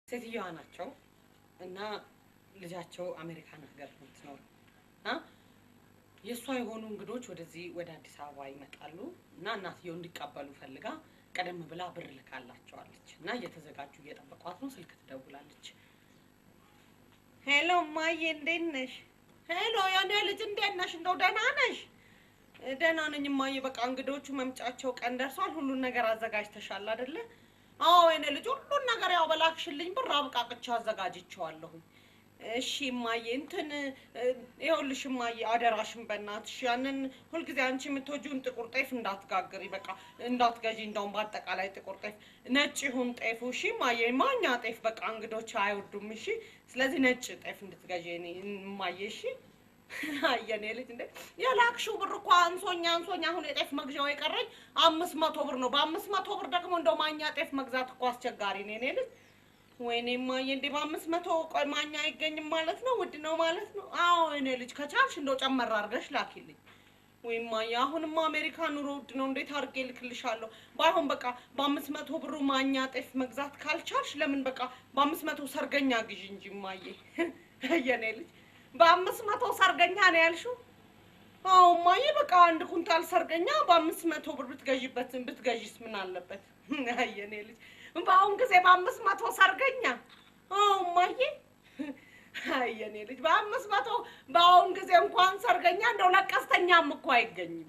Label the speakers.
Speaker 1: ሴትዮዋ ናቸው እና ልጃቸው አሜሪካን ሀገር ነው የምትኖረው የሷ የሆኑ እንግዶች ወደዚህ ወደ አዲስ አበባ ይመጣሉ እና እናትየው እንዲቀበሉ ፈልጋ ቀደም ብላ ብር ልካላቸዋለች እና እየተዘጋጁ እየጠበቋት ነው ስልክ ትደውላለች ሄሎ ማዬ እንዴት ነሽ ሄሎ ያኔ ልጅ እንዴት ነሽ እንደው ደህና ነሽ ደህና ነኝ ማዬ በቃ እንግዶቹ መምጫቸው ቀን ደርሷል ሁሉን ነገር አዘጋጅተሻል አይደለ አዎ የኔ ልጅ ሁሉን ነገር ያው በላክሽልኝ ብር አብቃቅቻ አዘጋጅቼዋለሁ እሺ ማዬ እንትን ይኸውልሽ ማዬ አደራሽን በእናትሽ ያንን ሁሉ ጊዜ አንቺ የምትወጂውን ጥቁር ጤፍ እንዳትጋግሪ በቃ እንዳትገዢ እንደውም በአጠቃላይ ጥቁር ጤፍ ነጭ ይሁን ጤፉ እሺ ማዬ ማኛ ጤፍ በቃ እንግዶች አይወዱም እሺ ስለዚህ ነጭ ጤፍ እንድትገዢ ማዬ እሺ አየኔ ልጅ እንደ ያላክሽው ብር እኮ አንሶኛ አሁን የጤፍ መግዣው የቀረኝ 500 ብር ነው በ500 ብር ደግሞ እንደው ማኛ ጤፍ መግዛት እኮ አስቸጋሪ ነው የኔ ልጅ ወይኔ ማዬ እንደ በ500 ቆይ ማኛ አይገኝም ማለት ነው ውድ ነው ማለት ነው አዎ የኔ ልጅ ከቻልሽ እንደው ጨመር አድርገሽ ላኪልኝ ወይ ማዬ አሁንም አሜሪካ ኑሮ ውድ ነው እንዴት አድርጌ ልክልሻለሁ ባይሆን በቃ በ500 ብሩ ማኛ ጤፍ መግዛት ካልቻልሽ ለምን በቃ በ500 ሰርገኛ ግዢ እንጂ ማዬ የኔ ልጅ በ500 ሰርገኛ ነው ያልሽው አዎ ማዬ በቃ አንድ ኩንታል ሰርገኛ በ500 ብር ብትገዢስ ምን አለበት የኔ ልጅ በአሁን ጊዜ በ500 ሰርገኛ አዎ ማዬ የኔ ልጅ በ500 በአሁን ጊዜ እንኳን ሰርገኛ እንደው ለቀስተኛም እኮ አይገኝም